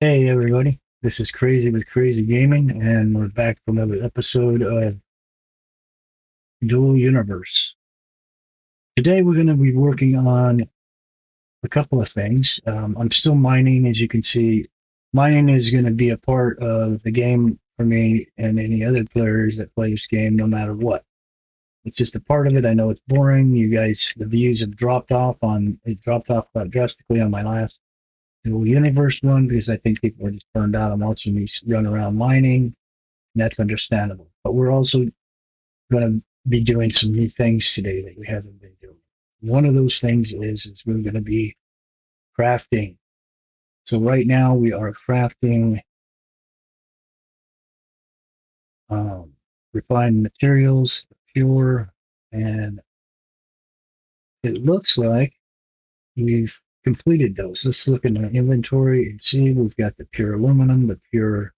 Hey everybody, this is Crazy with Crazy Gaming, and we're back for another episode of Dual Universe. Today we're going to be working on a couple of things. I'm still mining, as you can see. Mining is going to be a part of the game for me and any other players that play this game, no matter what. It's just a part of it. I know it's boring. You guys, the views have dropped off on. It dropped off quite drastically on my last Dual Universe one because I think people are just burned out on watching me run around mining. And that's understandable. But we're also going to be doing some new things today that we haven't been doing. One of those things is we're going to be crafting. So right now we are crafting um, refined materials, pure, and it looks like we've completed those. Let's look in our inventory and see we've got the pure aluminum, the pure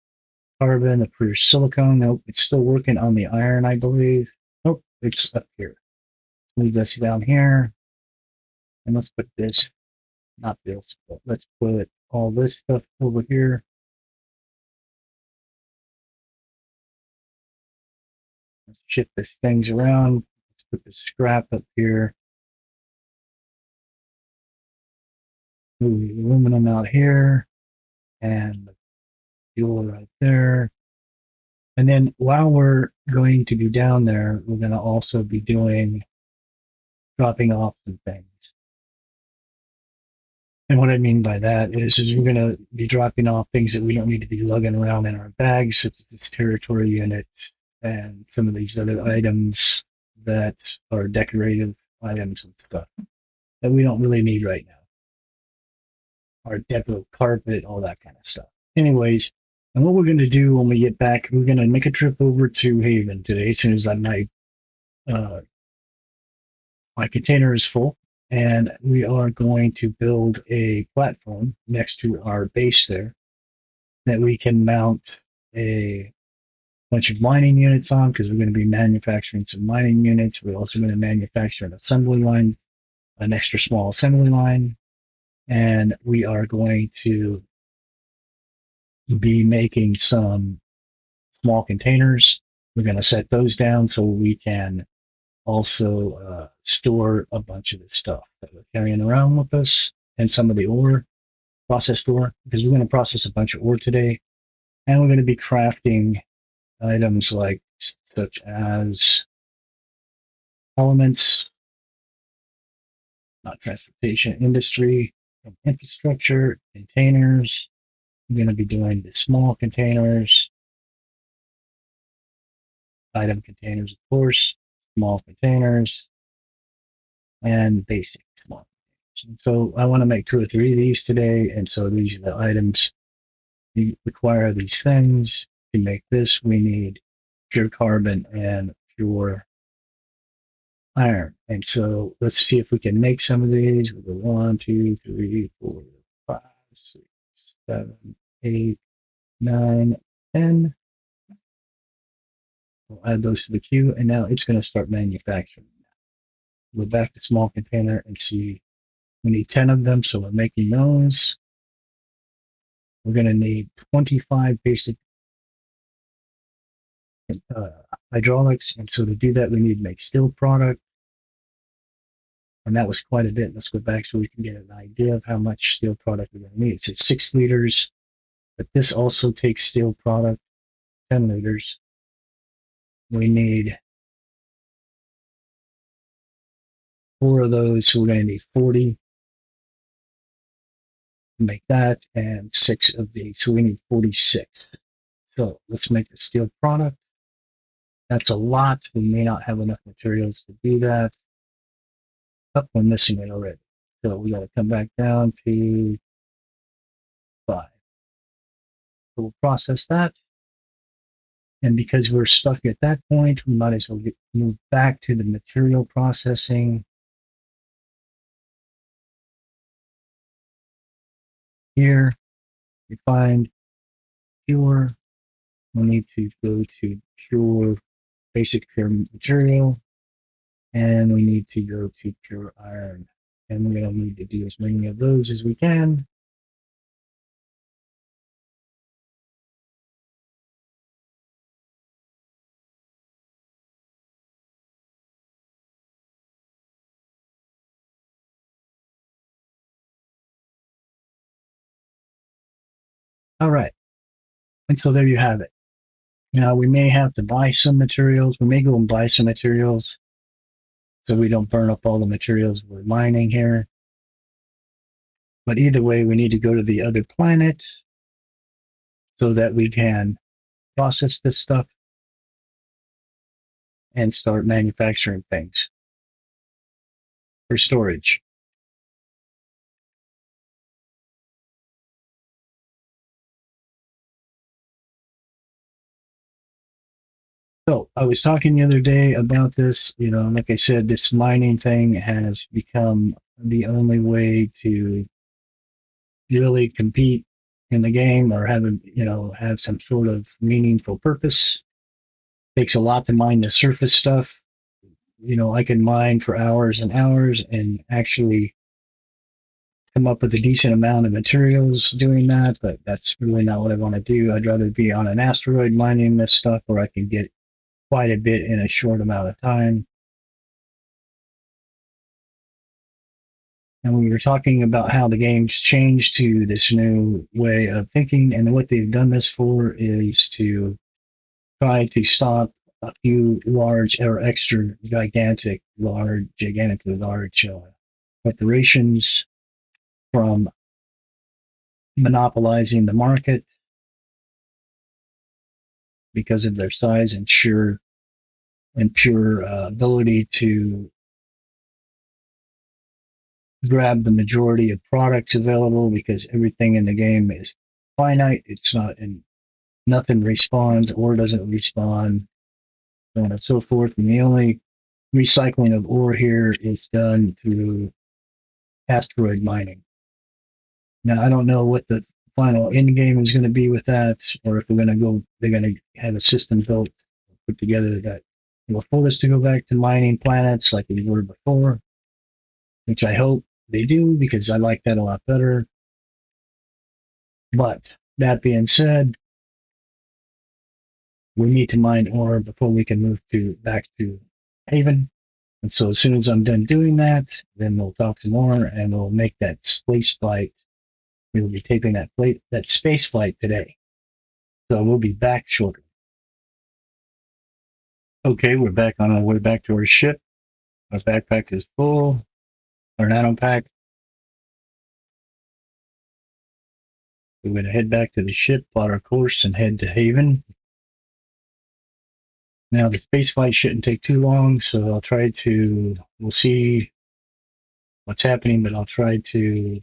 carbon, the pure silicone. Nope, it's still working on the iron, I believe. Nope, it's up here. Move this down here. And let's put this, not this, but let's put all this stuff over here. Let's shift these things around. Let's put the scrap up here. Move the aluminum out here and the fuel right there. And then while we're going to be down there, we're going to also be dropping off some things. And what I mean by that is we're going to be dropping off things that we don't need to be lugging around in our bags, such as this territory unit and some of these other items that are decorative items and stuff that we don't really need right now. Our depot carpet, all that kind of stuff. Anyways, and what we're going to do when we get back, we're going to make a trip over to Haven today as soon as uh, my container is full. And we are going to build a platform next to our base there that we can mount a bunch of mining units on because we're going to be manufacturing some mining units. We're also going to manufacture an assembly line, an extra small assembly line, and we are going to be making some small containers. We're going to set those down so we can also store a bunch of the stuff that we're carrying around with us and some of the ore, processed ore, because we're going to process a bunch of ore today. And we're going to be crafting items like such as elements, not transportation, industry, and infrastructure, containers. I'm going to be doing the small containers, item containers, of course, small containers, and basic small containers. And so I want to make two or three of these today. And so these are the items we require these things. To make this, we need pure carbon and pure iron. And so let's see if we can make some of these. We'll go 1, 2, 3, 4, 5, 6, 7, 8, 9, 10. We'll add those to the queue, and now it's going to start manufacturing. Go back to small container and see. We need 10 of them, so we're making those. We're going to need 25 basic uh, hydraulics, and so to do that, we need to make steel product, and that was quite a bit. Let's go back so we can get an idea of how much steel product we're going to need. It's 6 liters, but this also takes steel product, 10 liters. We need 4 of those, so we're going to need 40 to make that, and 6 of these, so we need 46. So let's make the steel product. That's a lot. We may not have enough materials to do that. Oh, we're missing it already. So we got to come back down to 5. So we'll process that. And because we're stuck at that point, we might as well move back to the material processing here. We find pure. We need to go to pure, basic pure material. And we need to go to pure iron. And we're going to need to do as many of those as we can. All right. And so there you have it. Now we may have to buy some materials. We may go and buy some materials so we don't burn up all the materials we're mining here. But either way, we need to go to the other planet so that we can process this stuff and start manufacturing things for storage. So I was talking the other day about this, like I said, this mining thing has become the only way to really compete in the game or have some sort of meaningful purpose. Takes a lot to mine the surface stuff. I can mine for hours and hours and actually come up with a decent amount of materials doing that, but that's really not what I want to do. I'd rather be on an asteroid mining this stuff where I can get quite a bit in a short amount of time. And we were talking about how the game's changed to this new way of thinking, and what they've done this for is to try to stop a few large or extra gigantically large corporations from monopolizing the market because of their size and pure ability to grab the majority of products available, because everything in the game is finite. It's not, and nothing respawns or doesn't respawn, so on and so forth. And the only recycling of ore here is done through asteroid mining. Now, I don't know what the final end game is going to be with that, or if they're going to have a system built, put together that will force us to go back to mining planets like we were before, which I hope they do, because I like that a lot better. But that being said, we need to mine ore before we can move back to Haven. And so as soon as I'm done doing that, then we'll talk some more and we'll make that space flight. We will be taping that space flight today. So we'll be back shortly. Okay, we're back on our way back to our ship. Our backpack is full. Our nano pack. We're going to head back to the ship, plot our course, and head to Haven. Now, the space flight shouldn't take too long, so we'll see what's happening, but I'll try to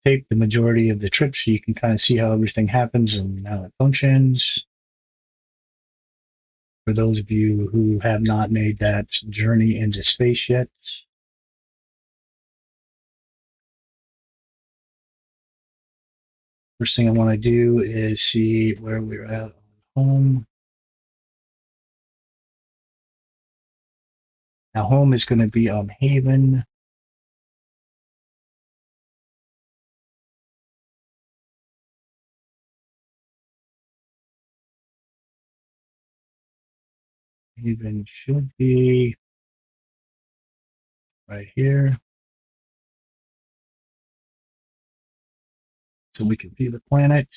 tape the majority of the trip so you can kind of see how everything happens and how it functions. For those of you who have not made that journey into space yet. First thing I want to do is see where we're at on home. Now, home is going to be on Haven. Haven should be right here. So we can view the planet.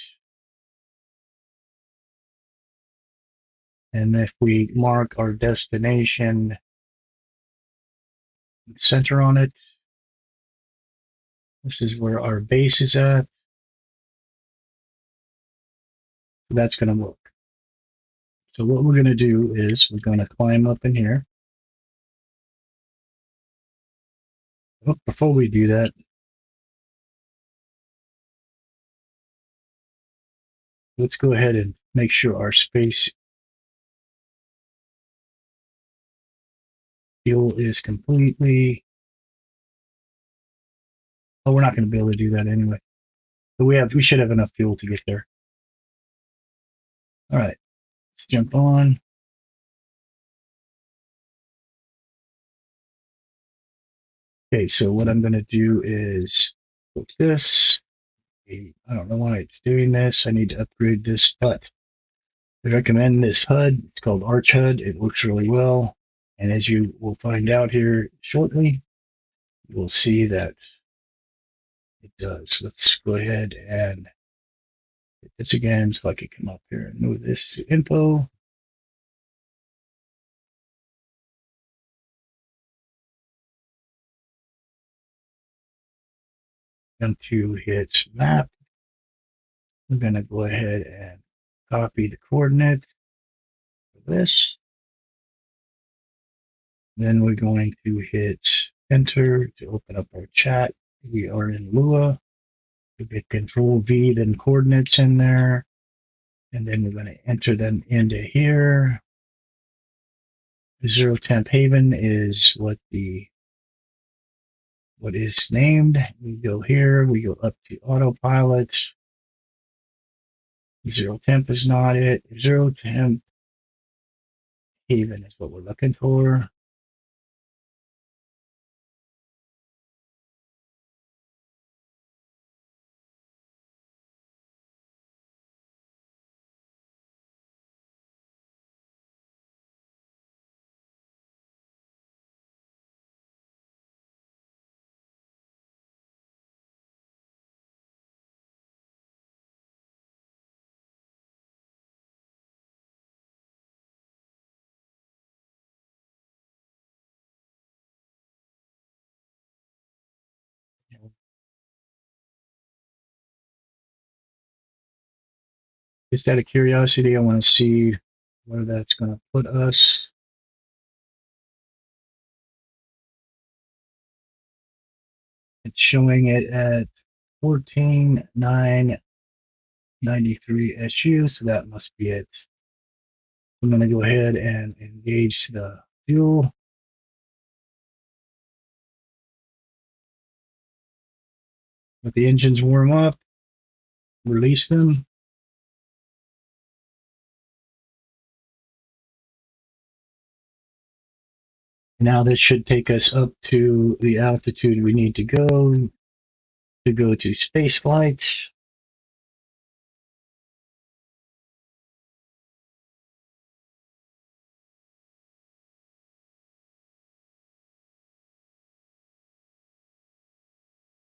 And if we mark our destination, center on it, this is where our base is at. So that's going to work. So what we're going to do is we're going to climb up in here. Oh, before we do that, let's go ahead and make sure our space fuel is completely. Oh, we're not going to be able to do that anyway. But we should have enough fuel to get there. All right, let's jump on. Okay, so what I'm going to do is put this. I don't know why it's doing this. I need to upgrade this, but I recommend this HUD. It's called ArchHud. It works really well. And as you will find out here shortly, you will see that it does. Let's go ahead and hit this again so I can come up here and move this to info. Going to hit map. I'm going to go ahead and copy the coordinates for this. Then we're going to hit enter to open up our chat. We are in Lua. We hit Control V, then coordinates in there. And then we're going to enter them into here. The 0 temp haven is what is named. We go here, we go up to autopilot. 0 temp is not it. 0 temp haven is what we're looking for. Just out of curiosity, I want to see where that's going to put us. It's showing it at 14,993 SU, so that must be it. I'm going to go ahead and engage the fuel. Let the engines warm up, release them. Now this should take us up to the altitude we need to go to space flight.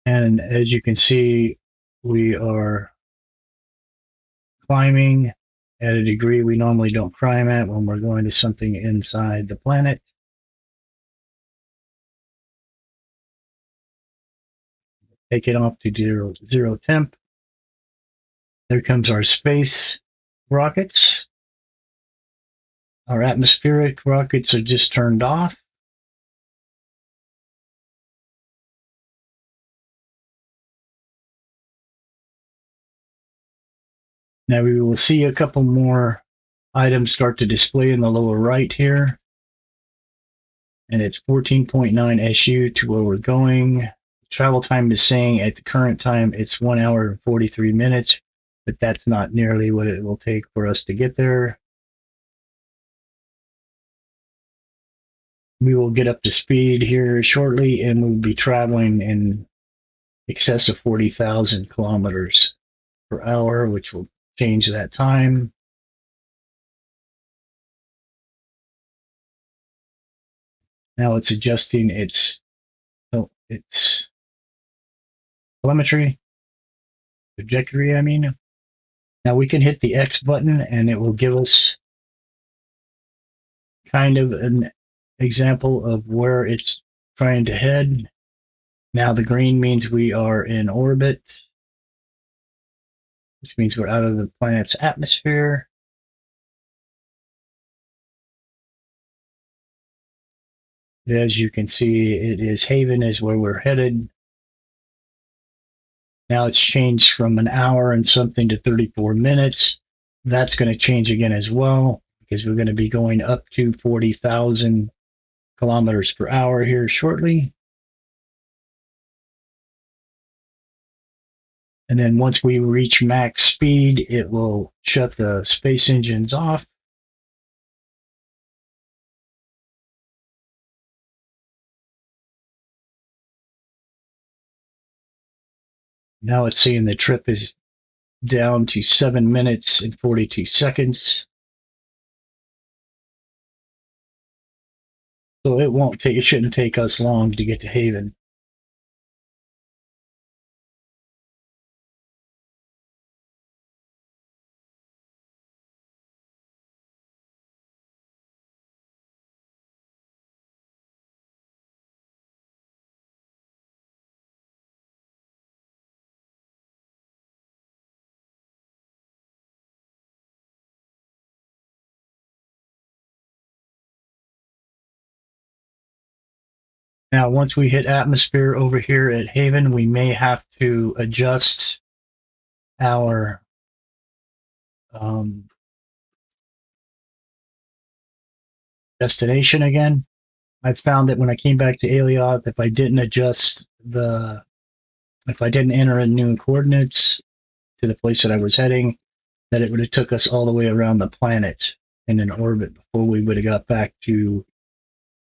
And as you can see, we are climbing at a degree we normally don't climb at when we're going to something inside the planet. Take it off to zero temp. There comes our space rockets. Our atmospheric rockets are just turned off. Now we will see a couple more items start to display in the lower right here. And it's 14.9 SU to where we're going. Travel time is saying at the current time it's 1 hour and 43 minutes, but that's not nearly what it will take for us to get there. We will get up to speed here shortly, and we'll be traveling in excess of 40,000 kilometers per hour, which will change that time. Now it's adjusting its telemetry, trajectory, I mean. Now we can hit the X button and it will give us kind of an example of where it's trying to head. Now the green means we are in orbit, which means we're out of the planet's atmosphere. As you can see, it is Haven is where we're headed. Now it's changed from an hour and something to 34 minutes. That's going to change again as well, because we're going to be going up to 40,000 kilometers per hour here shortly. And then once we reach max speed, it will shut the space engines off. Now it's saying the trip is down to 7 minutes and 42 seconds. So it shouldn't take us long to get to Haven. Now, once we hit atmosphere over here at Haven, we may have to adjust our destination again. I found that when I came back to Alioth, if I didn't enter in new coordinates to the place that I was heading, that it would have took us all the way around the planet in an orbit before we would have got back to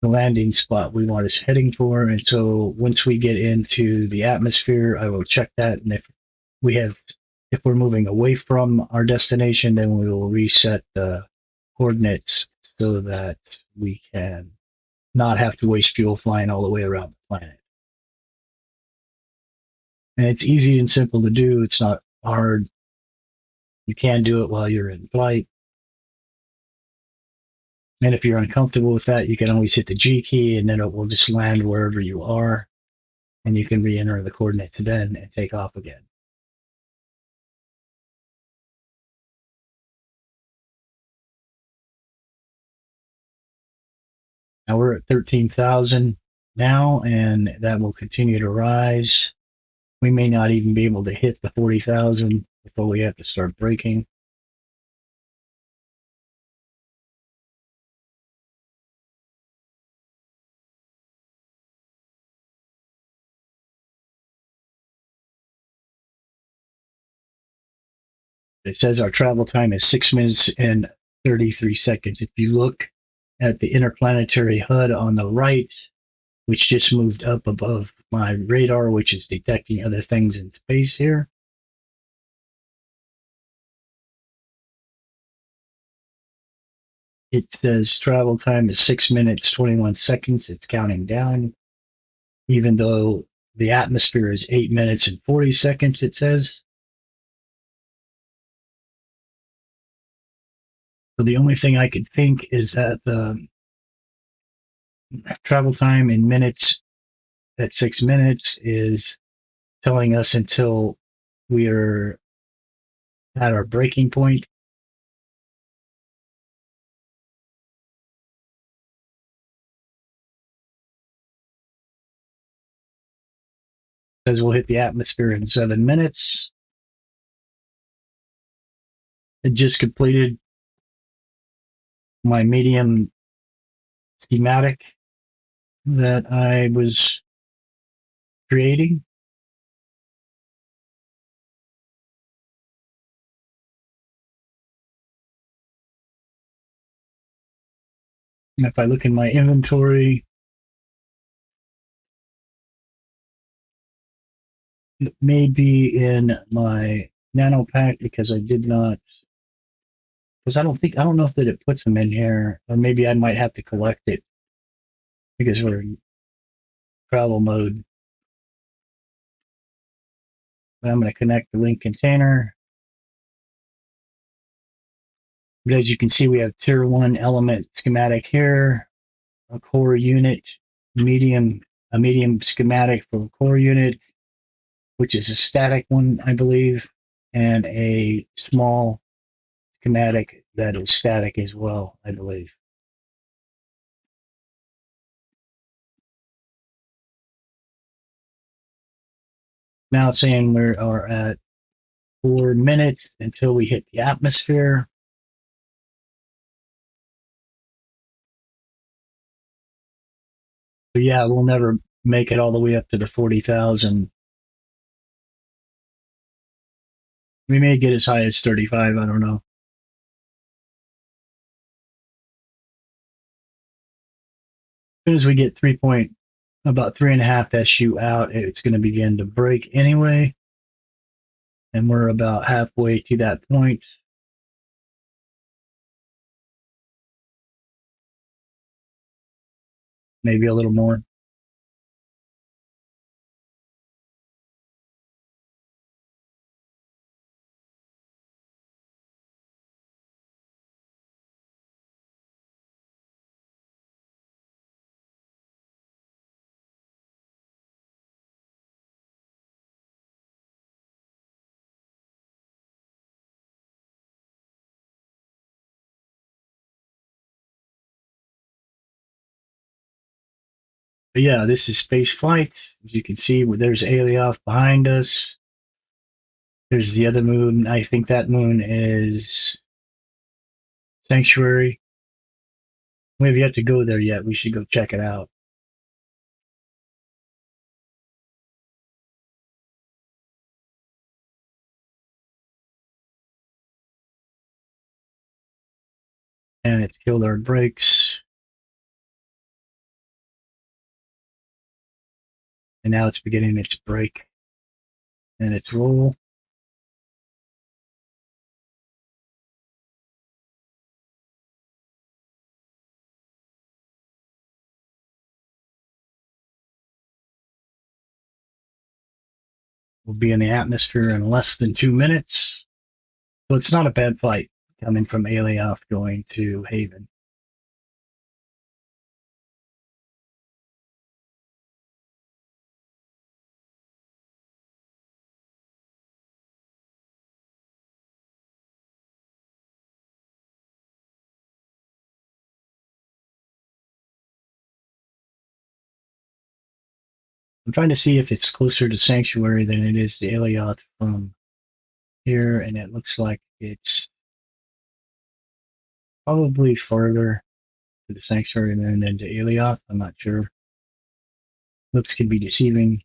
the landing spot we want us heading for. And so once we get into the atmosphere, I will check that. And if we're moving away from our destination, then we will reset the coordinates so that we can not have to waste fuel flying all the way around the planet. And it's easy and simple to do. It's not hard. You can do it while you're in flight. And if you're uncomfortable with that, you can always hit the G key and then it will just land wherever you are. And you can re-enter the coordinates then and take off again. Now we're at 13,000 now, and that will continue to rise. We may not even be able to hit the 40,000 before we have to start braking. It says our travel time is 6 minutes and 33 seconds. If you look at the interplanetary HUD on the right, which just moved up above my radar, which is detecting other things in space here. It says travel time is 6 minutes, 21 seconds. It's counting down, even though the atmosphere is 8 minutes and 40 seconds, it says. So the only thing I could think is that the travel time in minutes at 6 minutes is telling us until we are at our breaking point. It says we'll hit the atmosphere in 7 minutes. It just completed my medium schematic that I was creating. And if I look in my inventory, it may be in my nano pack because I did not, because I don't know if that it puts them in here, or maybe I might have to collect it because we're in travel mode. But I'm going to connect the link container. But as you can see, we have tier 1 element schematic here, a core unit, a medium schematic for a core unit, which is a static one, I believe, and a small schematic that is static as well, I believe. Now it's saying we are at 4 minutes until we hit the atmosphere. So yeah, we'll never make it all the way up to the 40,000. We may get as high as 35, I don't know. As soon as we get about 3.5 SU out, it's going to begin to break anyway. And we're about halfway to that point. Maybe a little more. But yeah, this is space flight. As you can see, there's Alioth behind us. There's the other moon. I think that moon is Sanctuary. We have yet to go there yet. We should go check it out. And it's killed our brakes. And now it's beginning its brake and its roll. We'll be in the atmosphere in less than 2 minutes. So it's not a bad flight coming from Alioth going to Haven. I'm trying to see if it's closer to Sanctuary than it is to Alioth from here, and it looks like it's probably farther to the Sanctuary than to Alioth. I'm not sure. Looks could be deceiving.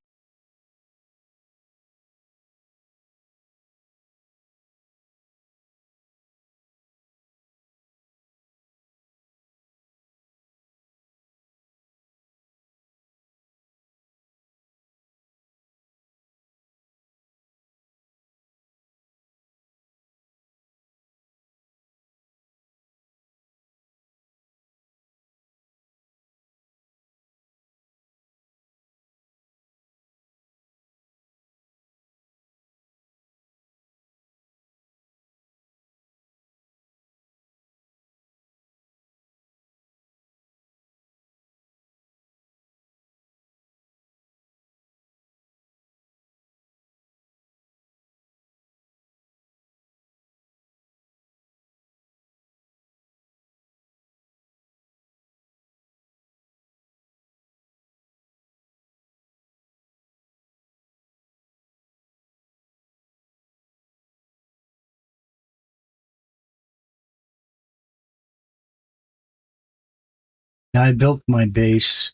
Now, I built my base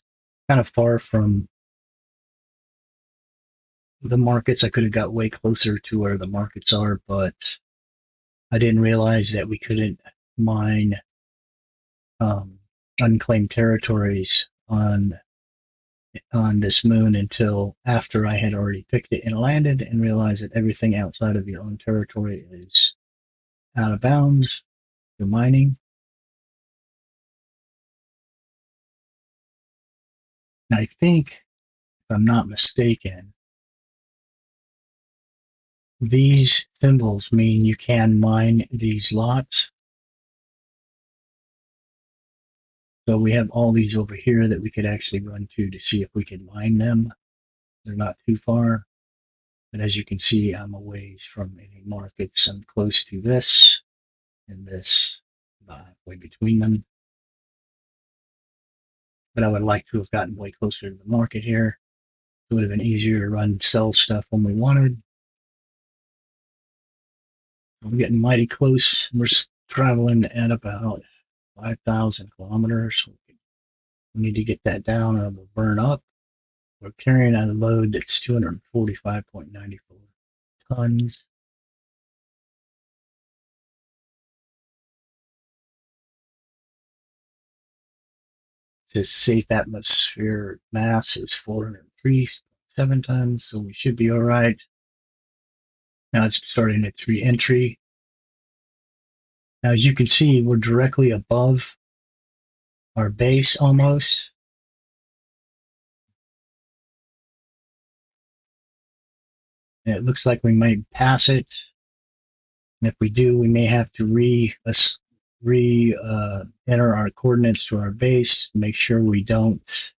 kind of far from the markets. I could have got way closer to where the markets are, but I didn't realize that we couldn't mine unclaimed territories on this moon until after I had already picked it and landed and realized that everything outside of your own territory is out of bounds for mining. And I think, if I'm not mistaken, these symbols mean you can mine these lots. So we have all these over here that we could actually run to see if we can mine them. They're not too far. But as you can see, I'm a ways from any markets. I'm close to this and this, about halfway between them. But I would like to have gotten way closer to the market here. It would have been easier to run, sell stuff when we wanted. We're getting mighty close. We're traveling at about 5,000 kilometers. We need to get that down or we'll burn up. We're carrying a load that's 245.94 tons. The safe atmosphere mass is 403.7 tons, so we should be all right. Now it's starting its re-entry. Now, as you can see, we're directly above our base almost. And it looks like we might pass it. And if we do, we may have to enter our coordinates to our base, make sure we don't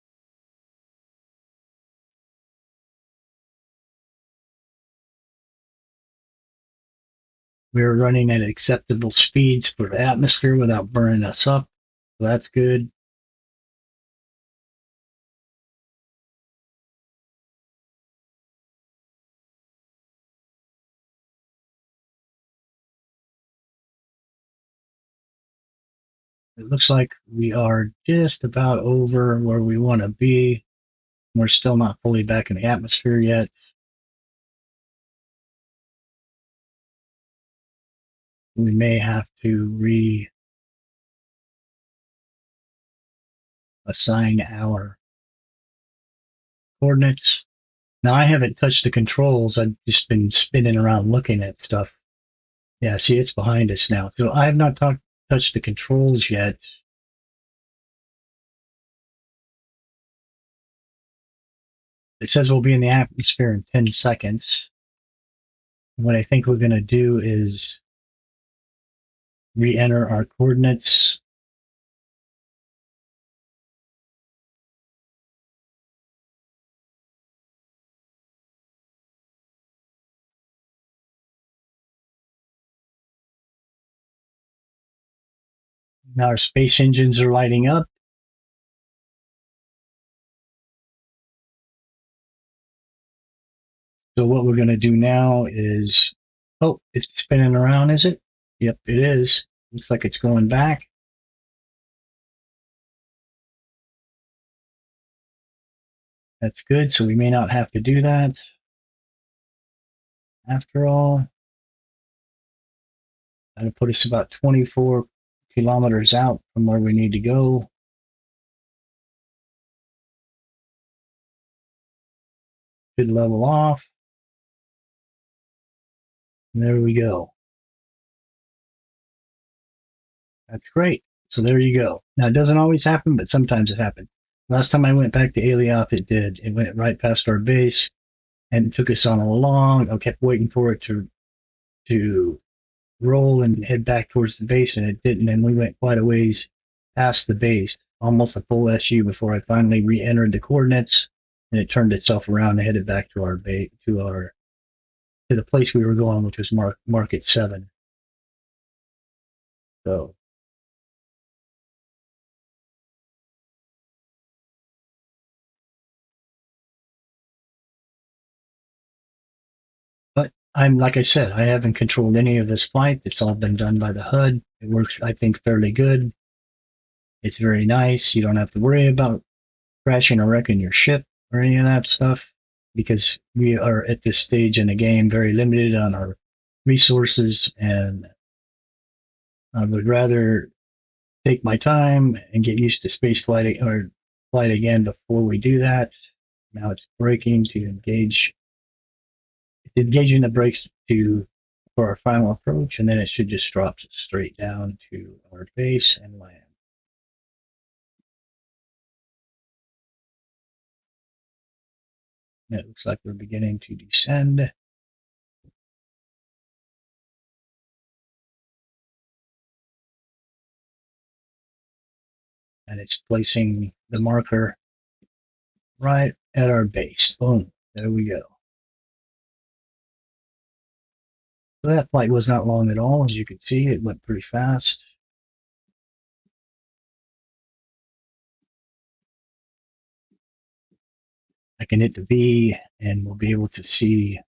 we're running at acceptable speeds for the atmosphere without burning us up. So that's good. It looks like we are just about over where we want to be. We're still not fully back in the atmosphere yet. We may have to reassign our coordinates. Now, I haven't touched the controls. I've just been spinning around looking at stuff. Yeah, see, it's behind us now. So I have not touched the controls yet. It says we'll be in the atmosphere in 10 seconds. What I think we're going to do is re-enter our coordinates. Now our space engines are lighting up. So what we're going to do now is, oh, it's spinning around, is it? Yep, it is. Looks like it's going back. That's good. So we may not have to do that after all. That'll put us about 24 kilometers out from where we need to go. Should level off. And there we go. That's great. So there you go. Now, it doesn't always happen, but sometimes it happens. Last time I went back to Alioth, it did. It went right past our base and took us on a long. I kept waiting for it to roll and head back towards the base, and it didn't. And we went quite a ways past the base, almost a full SU, before I finally re-entered the coordinates, and it turned itself around and headed back to our base, to the place we were going, which was Market 7. So, but I'm like I said, I haven't controlled any of this flight. It's all been done by the HUD. It works, I think, fairly good. It's very nice. You don't have to worry about crashing or wrecking your ship or any of that stuff because we are at this stage in the game very limited on our resources, and I would rather take my time and get used to space flight or flight again before we do that. Now it's braking to engage. It's engaging the brakes for our final approach, and then it should just drop straight down to our base and land. And it looks like we're beginning to descend. And it's placing the marker right at our base. Boom. There we go. So that flight was not long at all. As you can see, it went pretty fast. I can hit the V and we'll be able to see,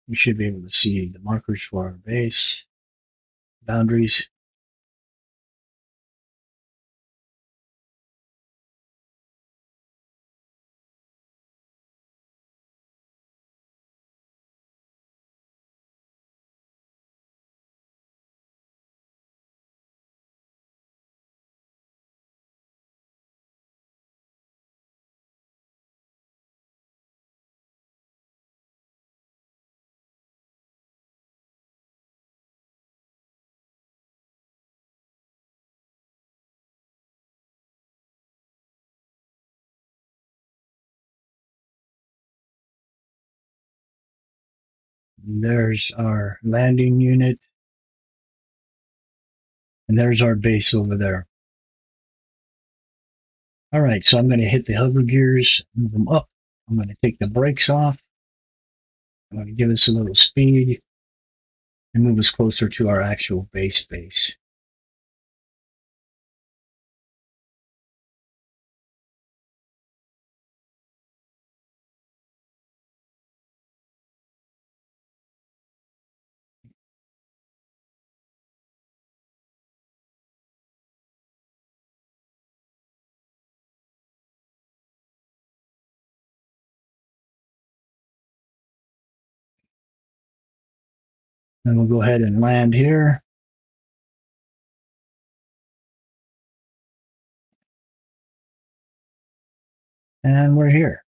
we should be able to see the markers for our base, boundaries. And there's our landing unit. And there's our base over there. All right, so I'm going to hit the hover gears, move them up. I'm going to take the brakes off. I'm going to give us a little speed and move us closer to our actual base. And we'll go ahead and land here. And we're here.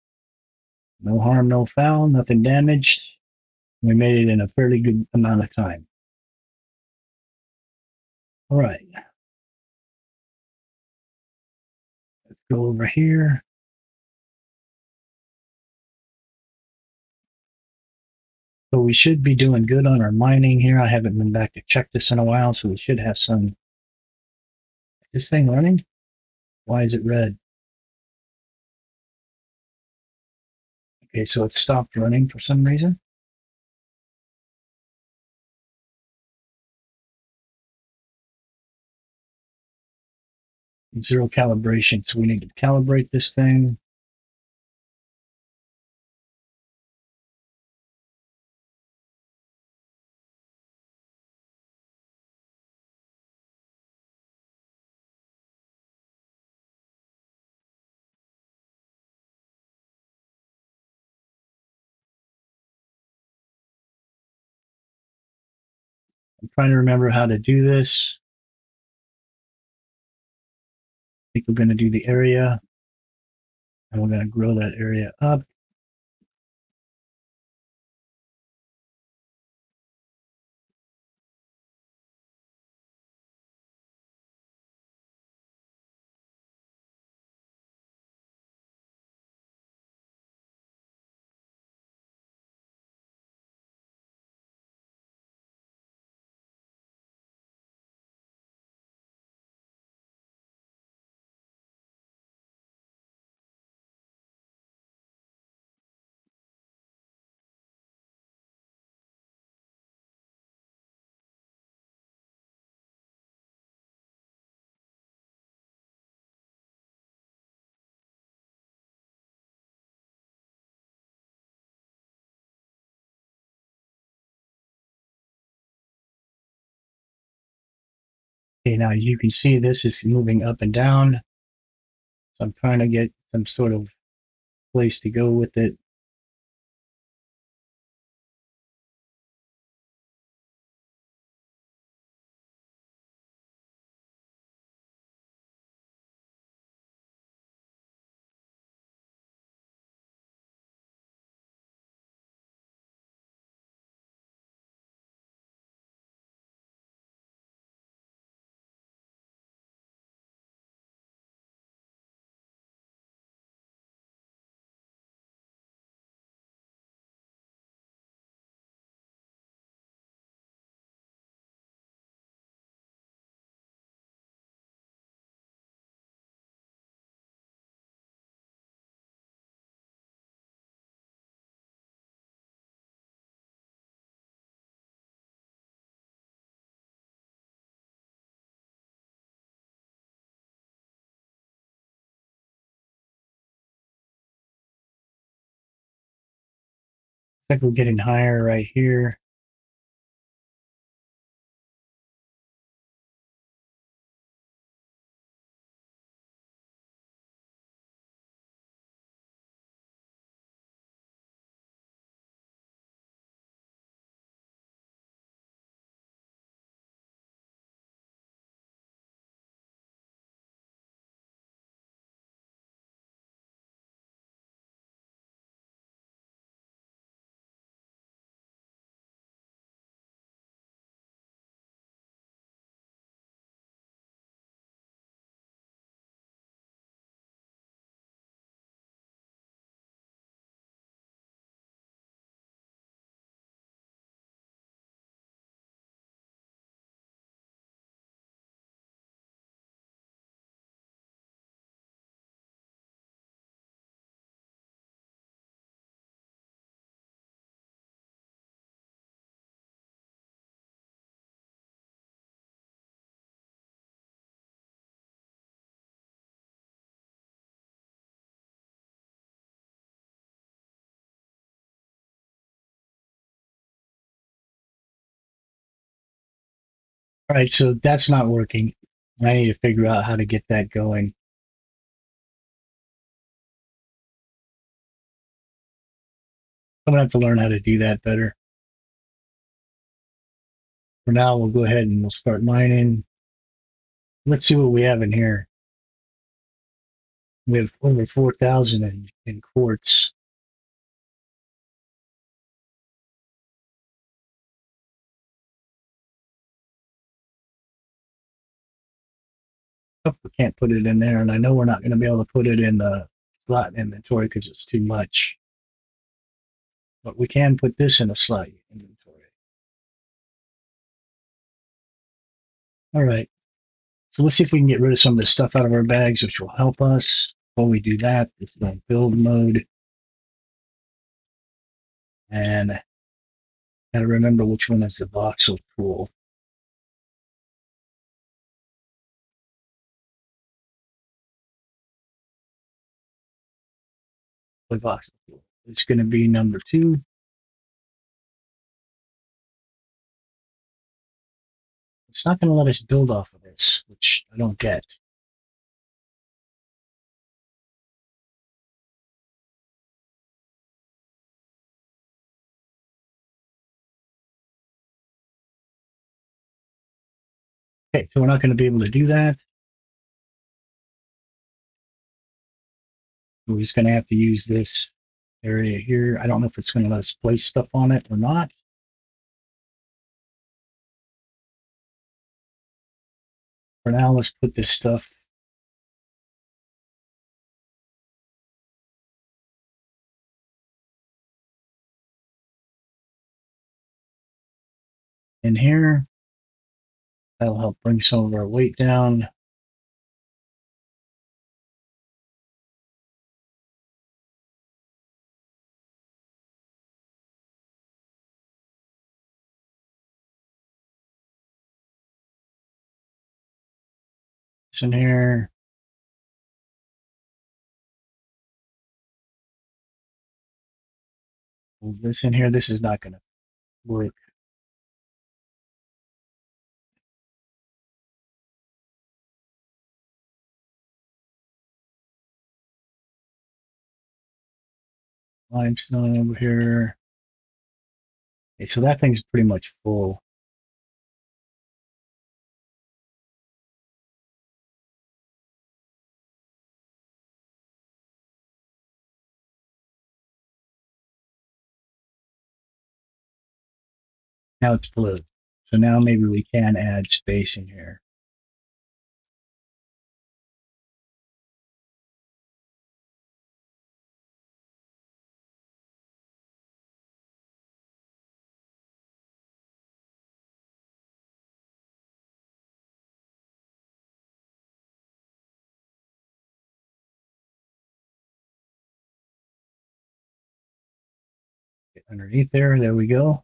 No harm, no foul, nothing damaged. We made it in a fairly good amount of time. All right. Let's go over here. So we should be doing good on our mining here. I haven't been back to check this in a while, so we should have some. Is this thing running? Why is it red? Okay, so it stopped running for some reason. Zero calibration, so we need to calibrate this thing. I'm trying to remember how to do this. I think we're going to do the area, and we're going to grow that area up. Okay, now you can see this is moving up and down. So I'm trying to get some sort of place to go with it. Looks like we're getting higher right here. All right, so that's not working. I need to figure out how to get that going. I'm gonna have to learn how to do that better. For now, we'll go ahead and we'll start mining. Let's see what we have in here. We have over 4,000 in quartz. Oh, we can't put it in there, and I know we're not going to be able to put it in the slot inventory because it's too much. But we can put this in a slot inventory. All right. So let's see if we can get rid of some of the stuff out of our bags, which will help us. While we do that, let's go in build mode. And gotta remember which one is the voxel tool. The voxel tool. It's going to be number 2. It's not going to let us build off of this, which I don't get. Okay, so we're not going to be able to do that. We're just going to have to use this area here. I don't know if it's going to let us place stuff on it or not. For now, let's put this stuff in here. That'll help bring some of our weight down. It's in here. Move this in here. This is not going to work. Limestone over here. Okay, so that thing's pretty much full. Now it's blue. So now maybe we can add space in here. Get underneath there. There we go.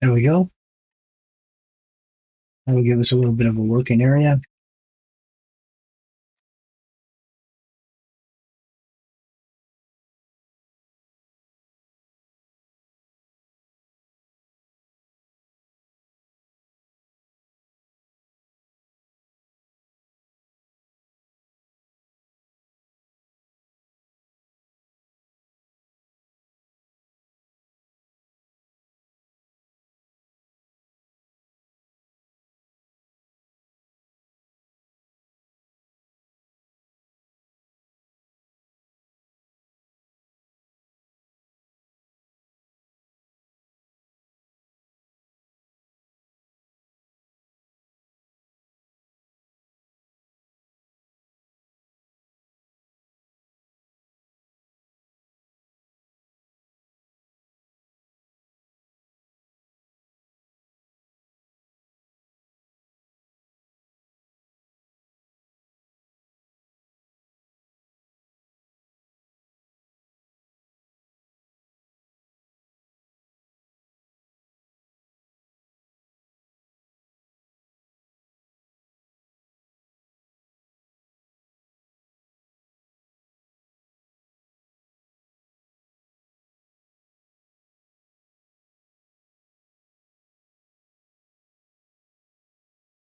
There we go. That'll give us a little bit of a working area.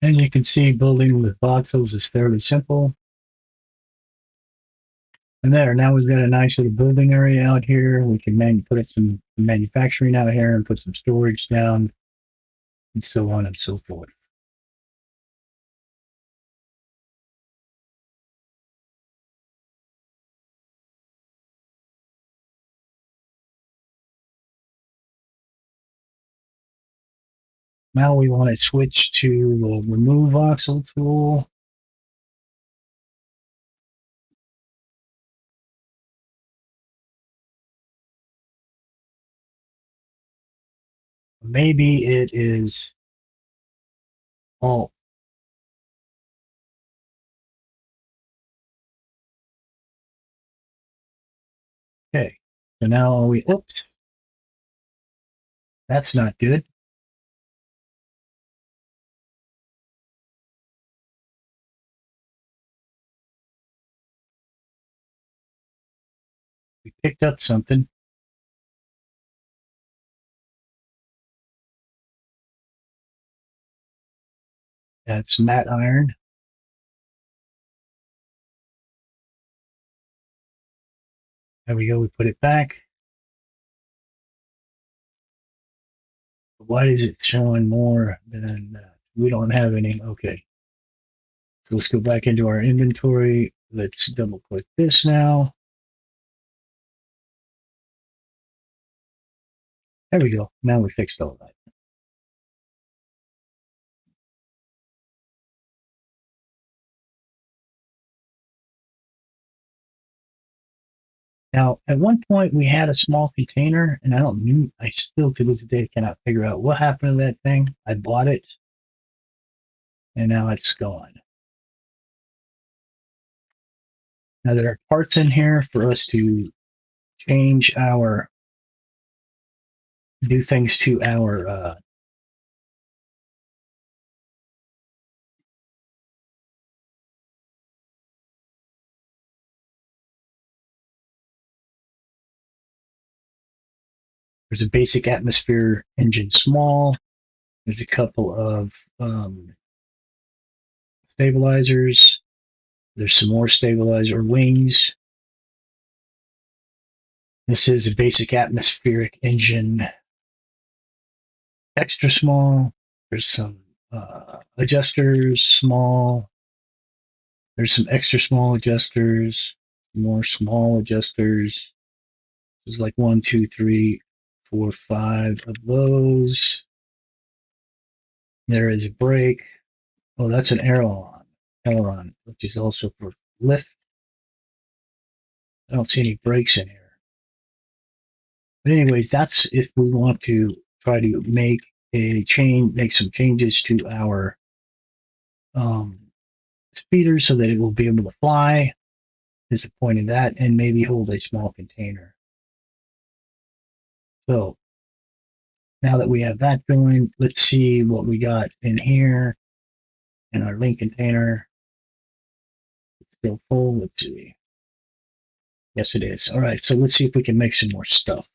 As you can see, building with voxels is fairly simple. And there, now we've got a nice little building area out here. We can put some manufacturing out here and put some storage down and so on and so forth. Now we want to switch to the remove voxel tool. Maybe it is Alt. Okay. So now oops, that's not good. We picked up something. That's matte iron. There we go. We put it back. Why is it showing more than we don't have any? Okay. So let's go back into our inventory. Let's double click this now. There we go. Now we fixed all that. Now, at one point, we had a small container, and I still to this day cannot figure out what happened to that thing. I bought it, and now it's gone. Now, there are parts in here for us to change do things to our, there's a basic atmosphere engine small. There's a couple of stabilizers. There's some more stabilizer wings. This is a basic atmospheric engine, extra small. There's some adjusters, small. There's some extra small adjusters, more small adjusters. There's like 1, 2, 3, 4, 5 of those. There is a brake. Oh, that's an aileron, which is also for lift. I don't see any brakes in here. But anyways, that's if we want to try to make some changes to our speeder so that it will be able to fly. Is the point of that, and maybe hold a small container. So now that we have that going, let's see what we got in here in our link container. It's still full. Let's see. Yes, it is. All right. So let's see if we can make some more stuff.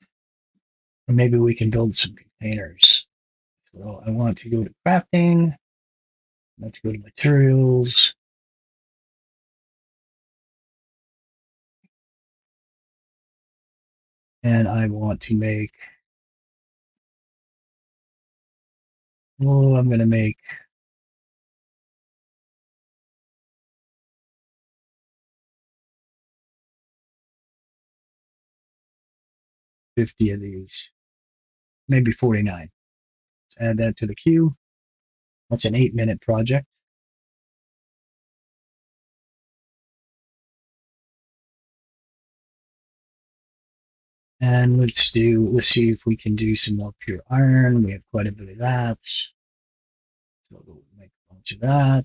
Or maybe we can build some containers. So I want to go to crafting. Let's go to materials. And I want to make, I'm going to make 50 of these, maybe 49. Let's add that to the queue. That's an 8-minute project. And let's see if we can do some more pure iron. We have quite a bit of that. So we'll make a bunch of that.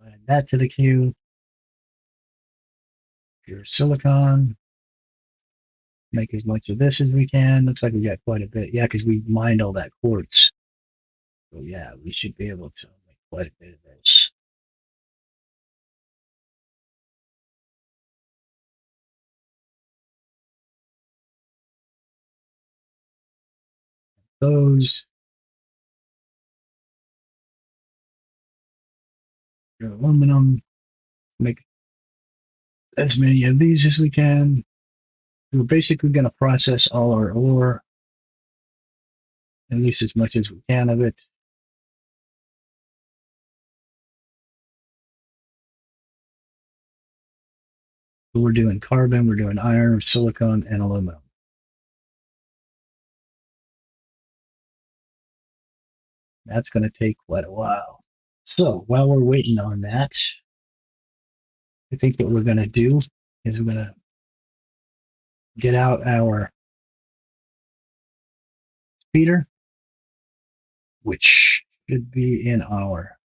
Add that to the queue. Pure silicon. Make as much of this as we can. Looks like we got quite a bit. Yeah, because we mined all that quartz. So yeah, we should be able to make quite a bit of this. those. Aluminum. Make as many of these as we can. We're basically going to process all our ore, at least as much as we can of it. So we're doing carbon, we're doing iron, silicon, and aluminum. That's going to take quite a while. So while we're waiting on that, I think what we're going to do is we're going to get out our speeder, which should be in our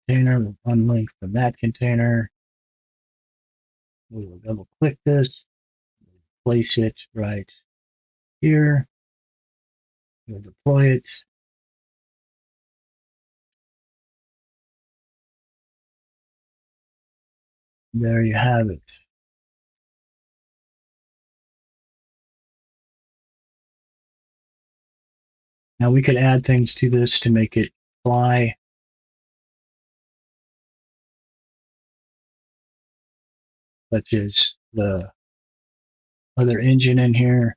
container. We'll unlink from that container. We will double click this, place it right here. We'll deploy it. There you have it. Now we could add things to this to make it fly. Such as the other engine in here.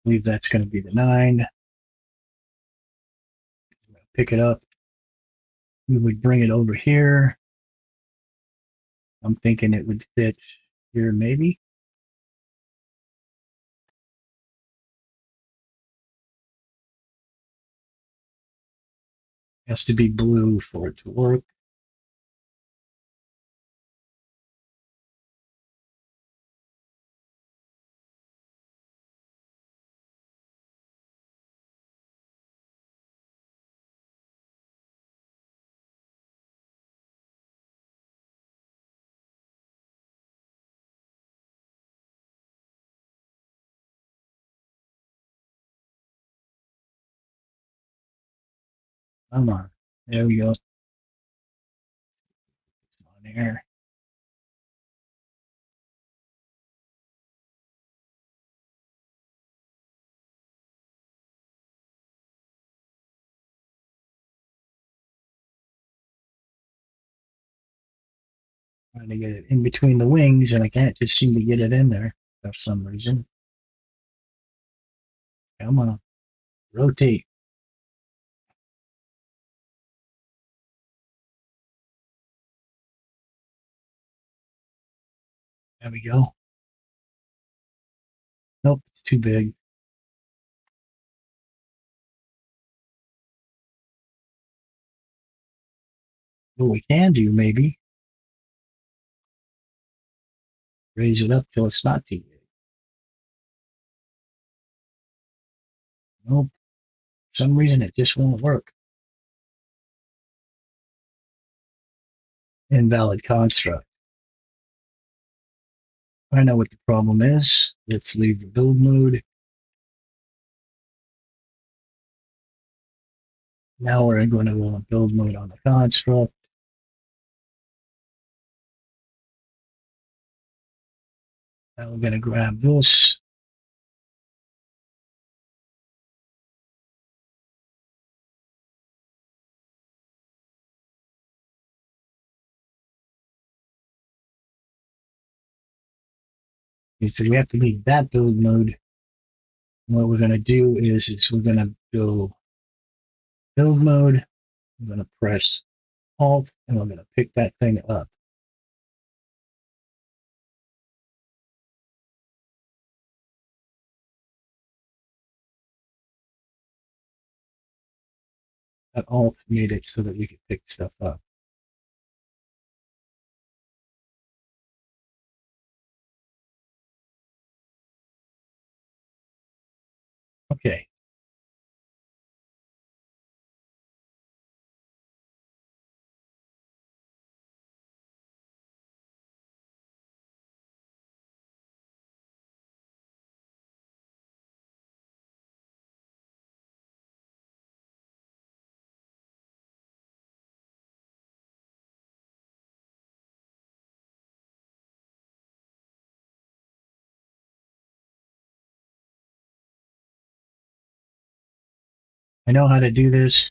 I believe that's going to be the 9. Pick it up. We would bring it over here. I'm thinking it would fit here, maybe. It has to be blue for it to work. Come on. There we go. On there. Trying to get it in between the wings, and I can't just seem to get it in there for some reason. Come on. Rotate. There we go. Nope, it's too big. What we can do, maybe, raise it up till it's not too big. Nope. For some reason, it just won't work. Invalid construct. I know what the problem is. Let's leave the build mode. Now we're going to go on build mode on the construct. Now we're going to grab this. So we have to leave that build mode. And what we're going to do is we're going to go build mode. I'm going to press Alt, and we're going to pick that thing up. That Alt made it so that we could pick stuff up. Okay. I know how to do this.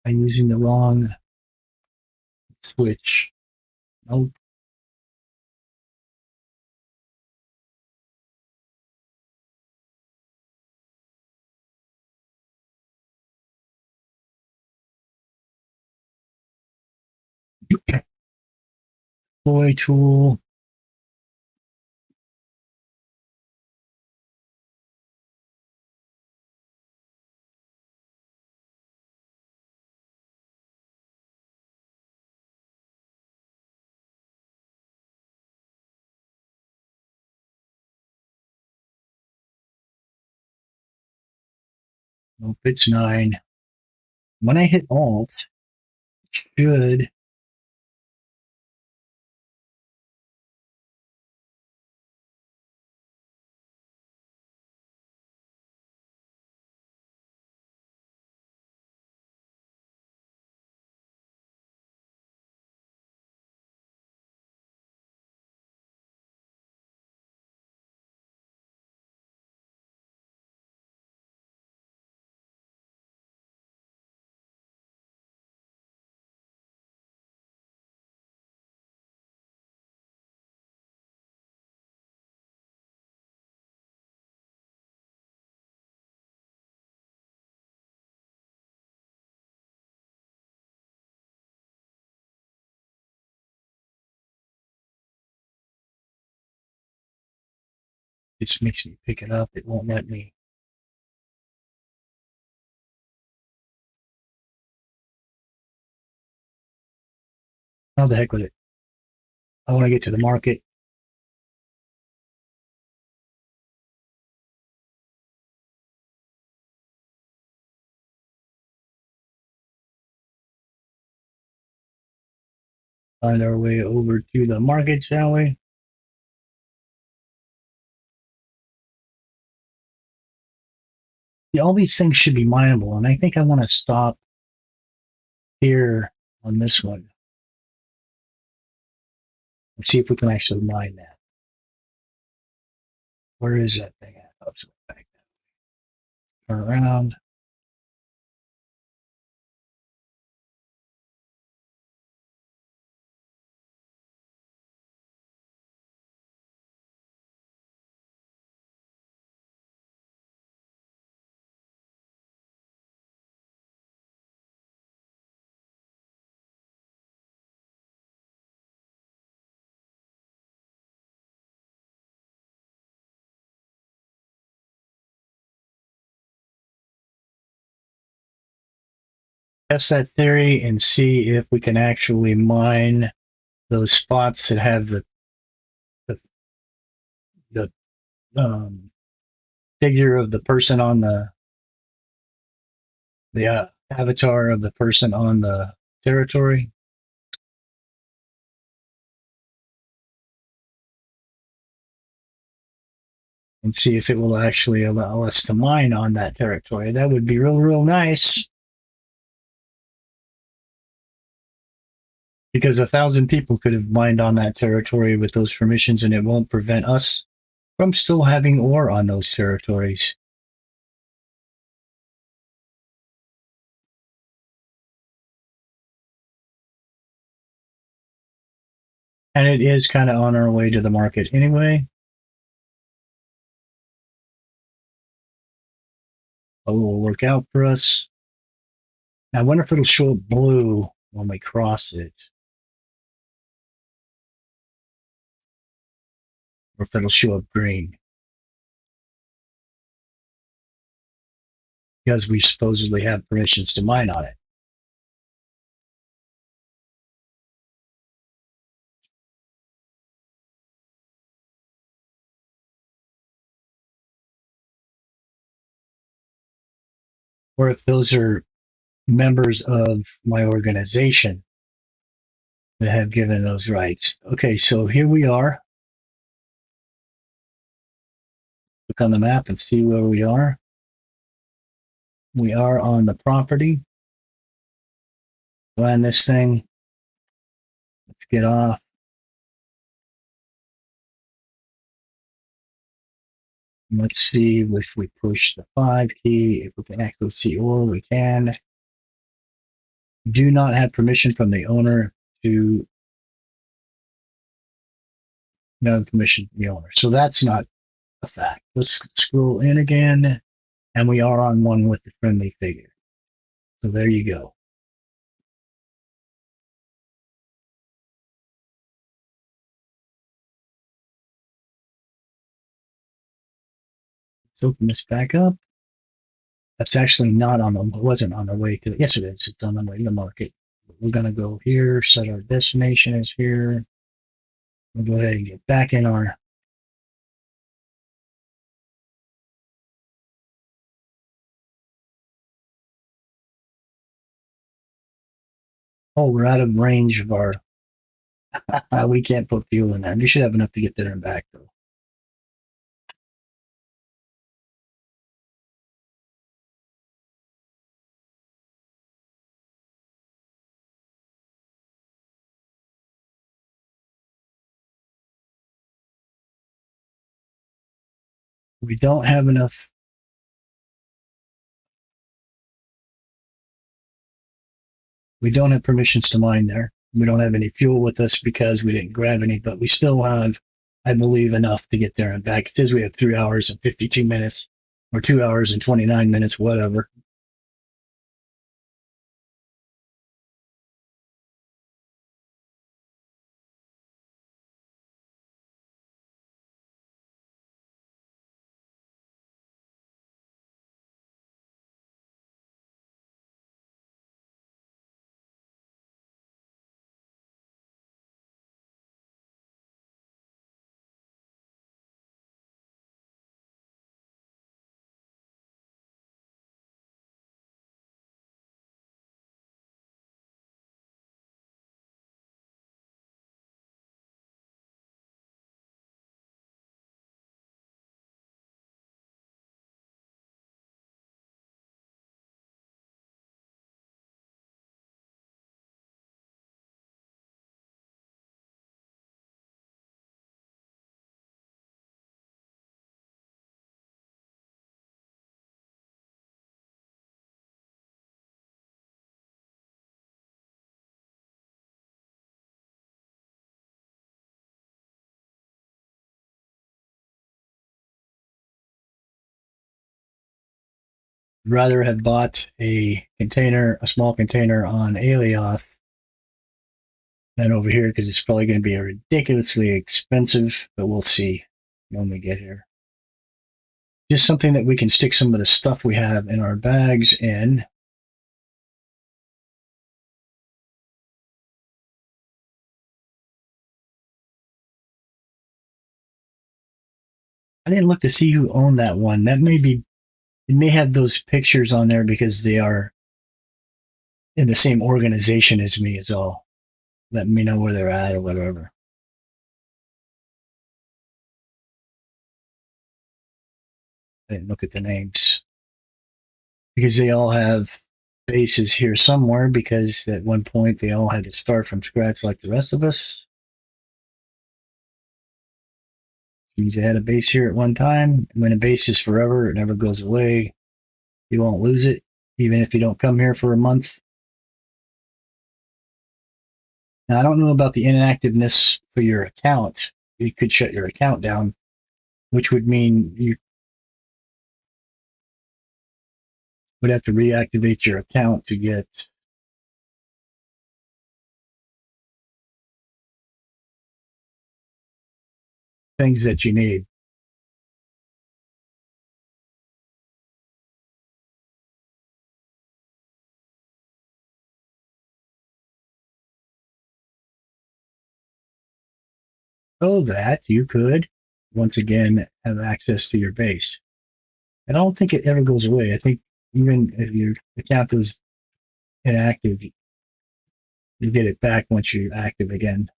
I'm using the wrong switch. Nope. Deploy tool. Nope, it's 9. When I hit Alt, it should. It makes me pick it up. It won't let me. How the heck with it? I want to get to the market. Find our way over to the market, shall we? Yeah, all these things should be mineable, and I think I want to stop here on this one and see if we can actually mine that. Where is that thing at? Oh, it's back. Turn around. Test that theory and see if we can actually mine those spots that have the, the figure of the person on the avatar of the person on the territory. And see if it will actually allow us to mine on that territory. That would be real nice. Because 1,000 people could have mined on that territory with those permissions, and it won't prevent us from still having ore on those territories. And it is kind of on our way to the market anyway. It will work out for us. Now, I wonder if it'll show up blue when we cross it. Or if it'll show up green. Because we supposedly have permissions to mine on it. Or if those are members of my organization that have given those rights. Okay, so here we are. look on the map and see where we are. We are on the property. Land this thing. Let's get off. Let's see if we push the 5 key, if we can actually see ore, we can. Do not have permission from the owner to no permission from the owner. So that's not a fact. Let's scroll in again, and we are on one with the friendly figure. So there you go. Let's open this back up. That's actually not on the, it wasn't on the way to, yes it is, it's on the way to the market. We're going to go here, set our destination is here. We'll go ahead and get back in our, oh, we're out of range of our, we can't put fuel in there. You should have enough to get there and back though. We don't have enough. We don't have permissions to mine there. We don't have any fuel with us because we didn't grab any, but we still have, I believe, enough to get there and back. It says we have 3 hours and 52 minutes or 2 hours and 29 minutes, whatever. Rather have bought a container, a small container on Alioth than over here because it's probably going to be ridiculously expensive, but we'll see when we get here. Just something that we can stick some of the stuff we have in our bags in. I didn't look to see who owned that one. That may be, it may have those pictures on there because they are in the same organization as me as all. Let me know where they're at or whatever. I didn't look at the names because they all have bases here somewhere because at one point they all had to start from scratch like the rest of us. Means they had a base here at one time. When a base is forever, it never goes away. You won't lose it, even if you don't come here for a month. Now, I don't know about the inactiveness for your account. You could shut your account down, which would mean you would have to reactivate your account to get things that you need. So that you could, once again, have access to your base. I don't think it ever goes away. I think even if your account goes inactive, you get it back once you're active again.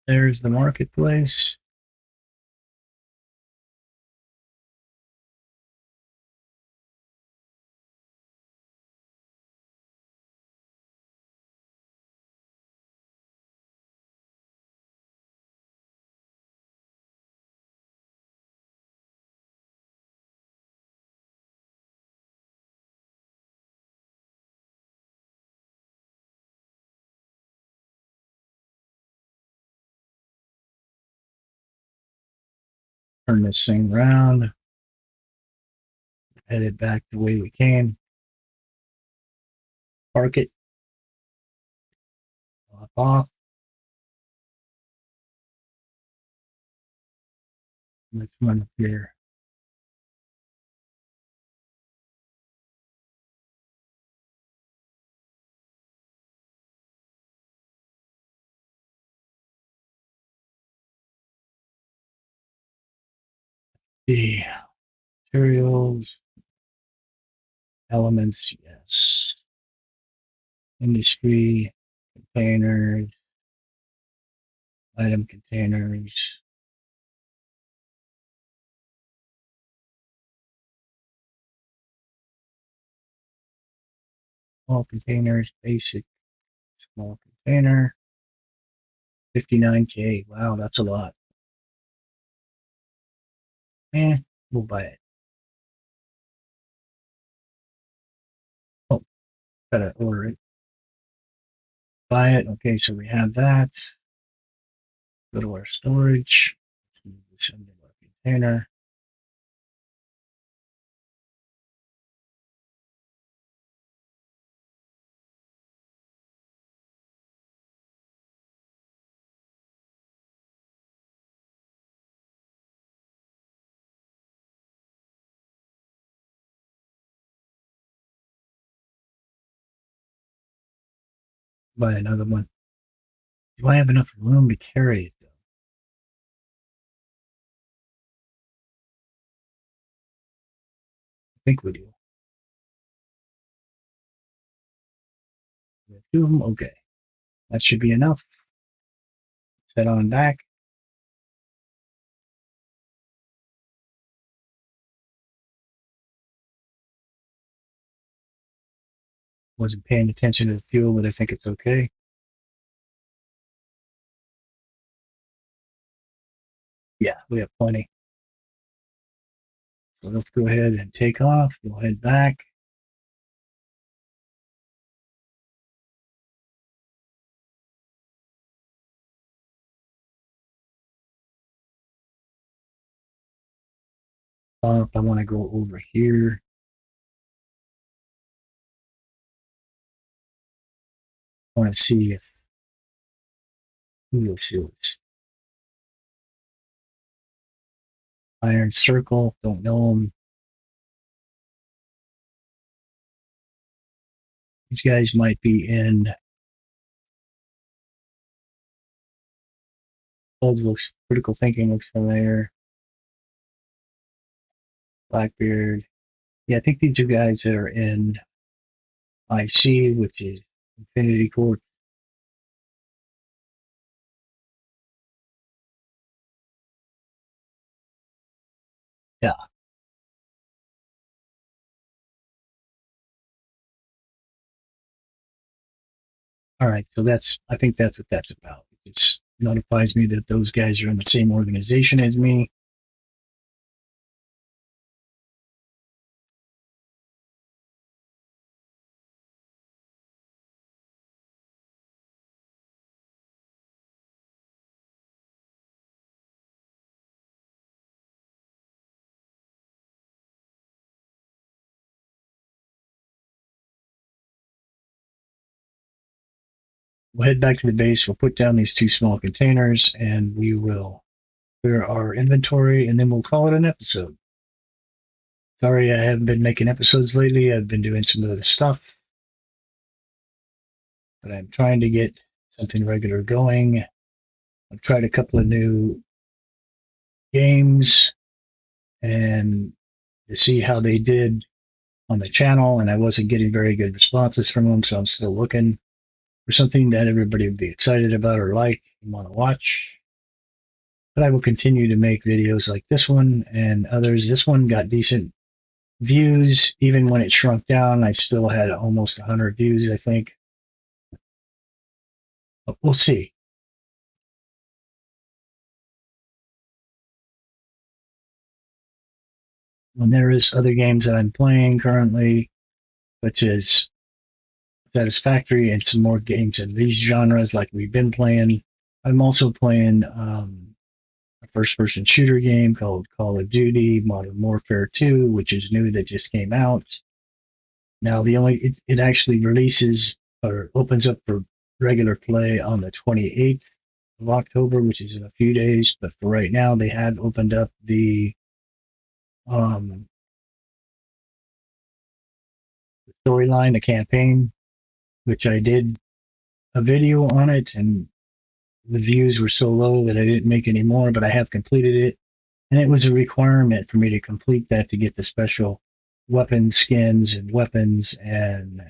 There's the marketplace. Turn this thing around. Headed back the way we came. Park it. Hop off. Let's run up here. The materials, elements, yes. Industry, containers, item containers. Small containers, basic small container. 59K. Wow, that's a lot. We'll buy it. Oh, gotta order it. Buy it. Okay, so we have that. Go to our storage. Let's move this into our container. Buy another one. Do I have enough room to carry it though? I think we do. We have two of them. Okay, that should be enough. Head on back. Wasn't paying attention to the fuel, but I think it's okay. Yeah, we have plenty. So let's go ahead and take off. We'll head back. I want to go over here. I want to see if wheel seals. Iron Circle, don't know them. These guys might be in. Old looks critical thinking looks familiar. Blackbeard. Yeah, I think these two guys are in IC, which is Infinity Core. Yeah. All right. So I think that's what that's about. It notifies me that those guys are in the same organization as me. We'll head back to the base. We'll put down these two small containers and we will clear our inventory and then we'll call it an episode. Sorry, I haven't been making episodes lately. I've been doing some other stuff, but I'm trying to get something regular going. I've tried a couple of new games and to see how they did on the channel, and I wasn't getting very good responses from them, so I'm still looking. or something that everybody would be excited about or like and want to watch. But I will continue to make videos like this one and others. This one got decent views. Even when it shrunk down, I still had almost 100 views, I think. But we'll see. And there is other games that I'm playing currently, such as Satisfactory and some more games in these genres like we've been playing. I'm also playing a first-person shooter game called Call of Duty Modern Warfare 2, which is new that just came out. Now it actually releases or opens up for regular play on the 28th of October, which is in a few days. But for right now, they have opened up the um, storyline, the campaign, which I did a video on it, and the views were so low that I didn't make any more. But I have completed it, and it was a requirement for me to complete that to get the special weapon skins and weapons and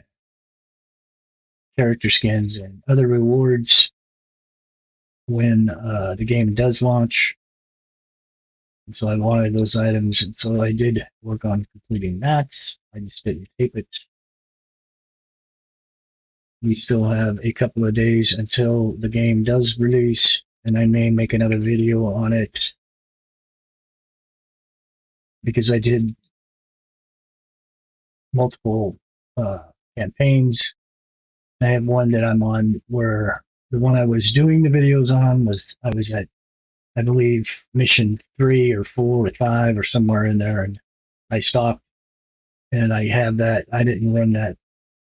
character skins and other rewards when the game does launch. And so I wanted those items, and so I did work on completing that. I just didn't tape it. We still have a couple of days until the game does release, and I may make another video on it because I did multiple campaigns. I have one that I'm on where the one I was doing the videos on was I was at, I believe, mission 3 or 4 or 5 or somewhere in there, and I stopped. And I have that. I didn't run that